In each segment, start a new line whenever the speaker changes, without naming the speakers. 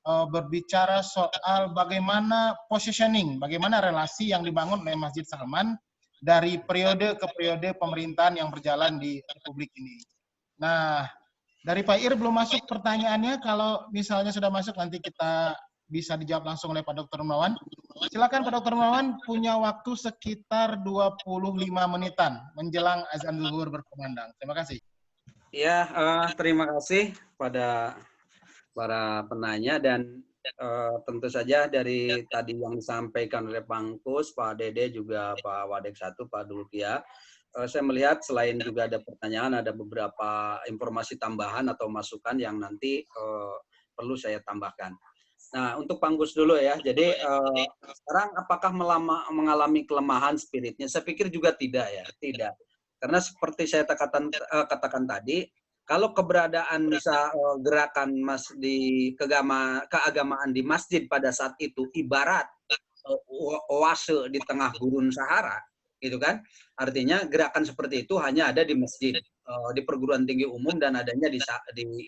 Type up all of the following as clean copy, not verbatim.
berbicara soal bagaimana positioning, bagaimana relasi yang dibangun oleh Masjid Salman dari periode ke periode pemerintahan yang berjalan di Republik ini. Nah, dari Pak Ir belum masuk pertanyaannya. Kalau misalnya sudah masuk, nanti kita bisa dijawab langsung oleh Pak Dr. Rumawan. Silakan Pak Dr. Rumawan, punya waktu sekitar 25 menitan menjelang azan zuhur berkumandang. Terima kasih.
Ya, terima kasih pada para penanya, dan tentu saja dari tadi yang disampaikan oleh Pak Kus, Pak Dede, juga Pak Wadek 1, Pak Dulkia, saya melihat selain juga ada pertanyaan, ada beberapa informasi tambahan atau masukan yang nanti perlu saya tambahkan. Nah, untuk Pak Gus dulu ya. Jadi sekarang apakah mengalami kelemahan spiritnya? Saya pikir juga tidak ya, tidak. Karena seperti saya katakan tadi, kalau keberadaan gerakan keagamaan di masjid pada saat itu ibarat oase di tengah gurun Sahara, gitu kan? Artinya gerakan seperti itu hanya ada di masjid, di perguruan tinggi umum, dan adanya di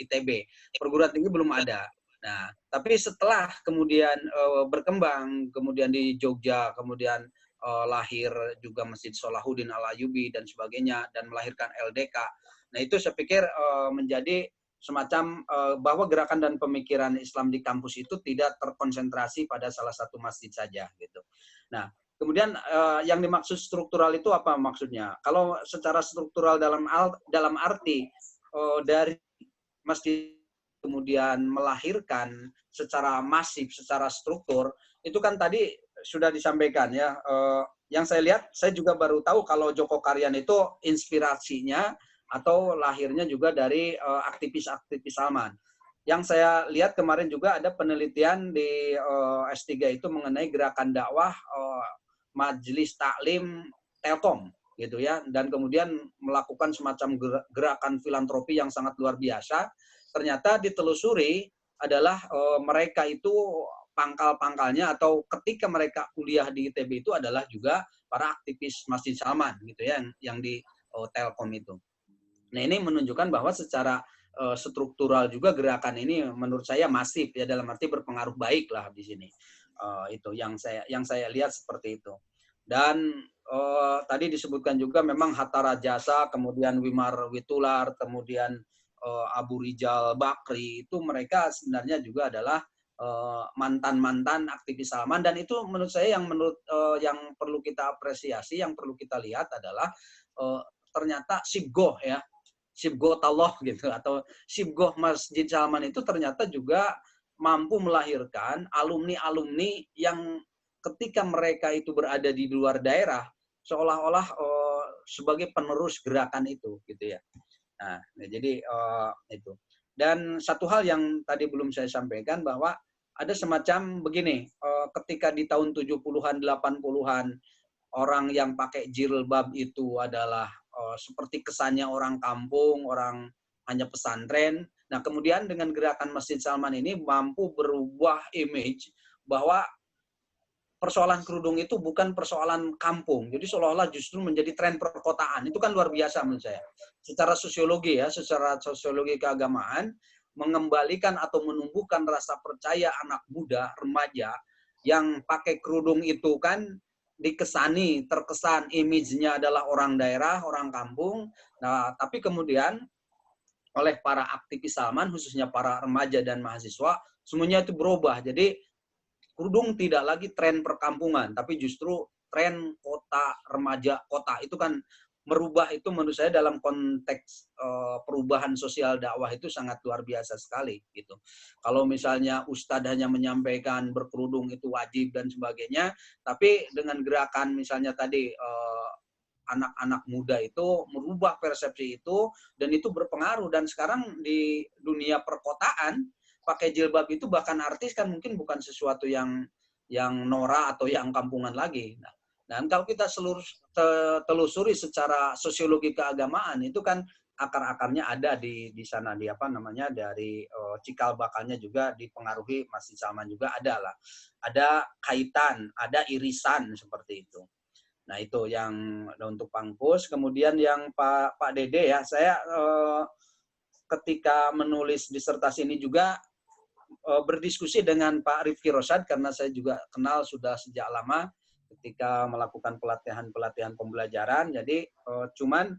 ITB. Perguruan tinggi belum ada. Nah, tapi setelah kemudian berkembang, kemudian di Jogja, kemudian lahir juga Masjid Salahuddin Al-Ayyubi dan sebagainya, dan melahirkan LDK. Nah, itu saya pikir menjadi semacam bahwa gerakan dan pemikiran Islam di kampus itu tidak terkonsentrasi pada salah satu masjid saja, gitu. Nah, kemudian yang dimaksud struktural itu apa maksudnya? Kalau secara struktural dalam arti dari masjid kemudian melahirkan secara masif, secara struktur, itu kan tadi sudah disampaikan ya. Yang saya lihat, saya juga baru tahu kalau Joko Karyan itu inspirasinya atau lahirnya juga dari aktivis-aktivis Salman. Yang saya lihat kemarin juga ada penelitian di S3 itu mengenai gerakan dakwah Majelis Taklim Telkom, gitu ya, dan kemudian melakukan semacam gerakan filantropi yang sangat luar biasa. Ternyata ditelusuri adalah mereka itu pangkal-pangkalnya atau ketika mereka kuliah di ITB itu adalah juga para aktivis Masjid Salman, gitu ya, yang di Telkom itu. Nah, ini menunjukkan bahwa secara struktural juga gerakan ini menurut saya masif ya, dalam arti berpengaruh baik lah di sini. Itu yang saya lihat seperti itu. Dan tadi disebutkan juga memang Hatta Rajasa, kemudian Wimar Witular, kemudian Abu Rijal Bakri, itu mereka sebenarnya juga adalah mantan-mantan aktivis Salman, dan itu menurut saya yang perlu kita apresiasi, yang perlu kita lihat adalah ternyata Sibgoh ya, Sibgoh Talloh gitu, atau Sibgoh Masjid Salman itu ternyata juga mampu melahirkan alumni-alumni yang ketika mereka itu berada di luar daerah seolah-olah sebagai penerus gerakan itu, gitu ya. Nah, jadi itu. Dan satu hal yang tadi belum saya sampaikan, bahwa ada semacam begini, ketika di tahun 70-an, 80-an, orang yang pakai jilbab itu adalah seperti kesannya orang kampung, orang hanya pesantren. Nah, kemudian dengan gerakan Masjid Salman ini mampu berubah image bahwa persoalan kerudung itu bukan persoalan kampung. Jadi seolah-olah justru menjadi tren perkotaan. Itu kan luar biasa menurut saya. Secara sosiologi ya, secara sosiologi keagamaan, mengembalikan atau menumbuhkan rasa percaya anak muda, remaja, yang pakai kerudung itu kan terkesan image-nya adalah orang daerah, orang kampung. Nah, tapi kemudian oleh para aktivis Salman, khususnya para remaja dan mahasiswa, semuanya itu berubah. Jadi kerudung tidak lagi tren perkampungan, tapi justru tren kota, remaja kota. Itu kan merubah, itu menurut saya dalam konteks perubahan sosial dakwah itu sangat luar biasa sekali gitu. Kalau misalnya Ustadz hanya menyampaikan berkerudung itu wajib dan sebagainya, tapi dengan gerakan misalnya tadi anak-anak muda itu merubah persepsi itu, dan itu berpengaruh. Dan sekarang di dunia perkotaan, pakai jilbab itu bahkan artis kan mungkin bukan sesuatu yang norak atau yang kampungan lagi. Nah, dan kalau kita telusuri secara sosiologi keagamaan, itu kan akar-akarnya ada di sana, di apa namanya, dari cikal bakalnya juga dipengaruhi Masjid Salman juga ada lah. Ada kaitan, ada irisan seperti itu. Nah, itu yang untuk Pangkus. Kemudian yang Pak Dede ya, saya ketika menulis disertasi ini juga berdiskusi dengan Pak Rifki Rosad karena saya juga kenal sudah sejak lama ketika melakukan pelatihan pembelajaran. Jadi cuman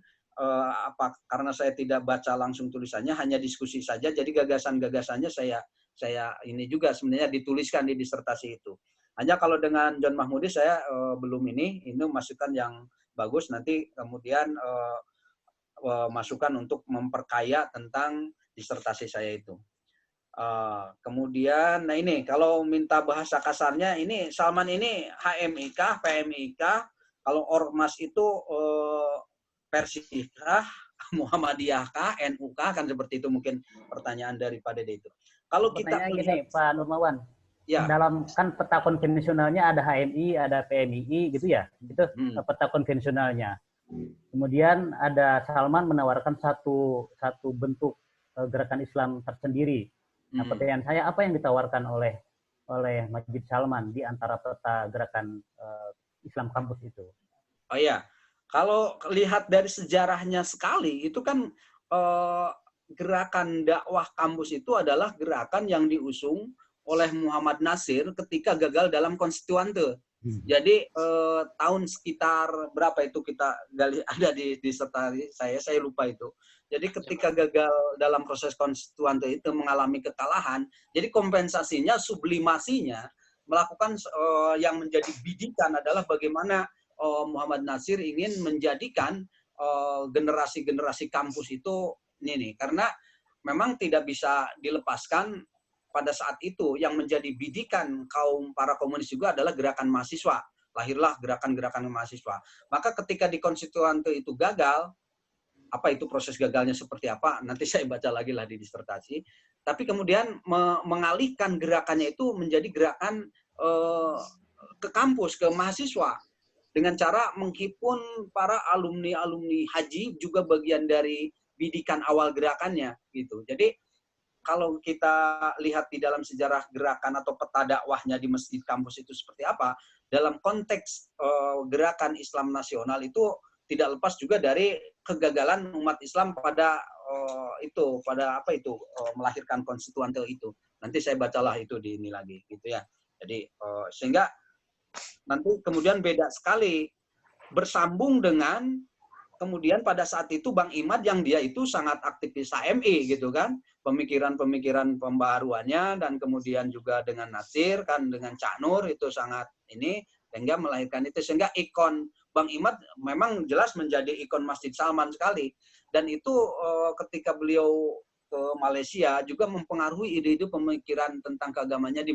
karena saya tidak baca langsung tulisannya, hanya diskusi saja. Jadi gagasan-gagasannya saya ini juga sebenarnya dituliskan di disertasi itu. Hanya kalau dengan John Mahmudi saya belum ini masukan yang bagus. Nanti kemudian masukan untuk memperkaya tentang disertasi saya itu. Kemudian, nah ini kalau minta bahasa kasarnya, ini Salman ini HMI kah, PMI kah? Kalau Ormas itu Persi kah, Muhammadiyah kah, NU kah? Kan seperti itu mungkin pertanyaan daripada itu. Kalau kita
melihat, gini, Pak Nurmawan, ya. Dalam kan peta konvensionalnya ada HMI, ada PMII gitu ya, itu peta konvensionalnya. Kemudian ada Salman menawarkan satu bentuk gerakan Islam tersendiri. Nah, pertanyaan saya, apa yang ditawarkan oleh Masjid Salman di antara peta gerakan Islam kampus itu?
Oh iya, kalau lihat dari sejarahnya sekali, itu kan gerakan dakwah kampus itu adalah gerakan yang diusung oleh Muhammad Nasir ketika gagal dalam konstituante. Jadi tahun sekitar berapa itu kita gali, ada di disertasi saya lupa itu. Jadi ketika gagal dalam proses konstituante itu mengalami kekalahan, jadi kompensasinya, sublimasinya melakukan yang menjadi bidikan adalah bagaimana Muhammad Nasir ingin menjadikan generasi-generasi kampus itu ini karena memang tidak bisa dilepaskan pada saat itu yang menjadi bidikan kaum para komunis juga adalah gerakan mahasiswa. Lahirlah gerakan-gerakan mahasiswa. Maka ketika di konstituante itu gagal, apa itu proses gagalnya seperti apa? Nanti saya baca lagi lah di disertasi. Tapi kemudian mengalihkan gerakannya itu menjadi gerakan ke kampus, ke mahasiswa. Dengan cara menghimpun para alumni-alumni haji juga bagian dari bidikan awal gerakannya. Gitu. Jadi kalau kita lihat di dalam sejarah gerakan atau peta dakwahnya di masjid kampus itu seperti apa, dalam konteks gerakan Islam nasional itu tidak lepas juga dari kegagalan umat Islam pada melahirkan konstituante itu. Nanti saya bacalah itu di ini lagi, gitu ya. Jadi sehingga nanti kemudian beda sekali bersambung dengan kemudian pada saat itu Bang Imad yang dia itu sangat aktivis HMI gitu kan, pemikiran-pemikiran pembaharuannya dan kemudian juga dengan Nasir kan, dengan Cak Nur itu sangat ini sehingga melahirkan itu, sehingga ikon Bang Imad memang jelas menjadi ikon Masjid Salman sekali, dan itu ketika beliau ke Malaysia juga mempengaruhi ide-ide pemikiran tentang keagamannya di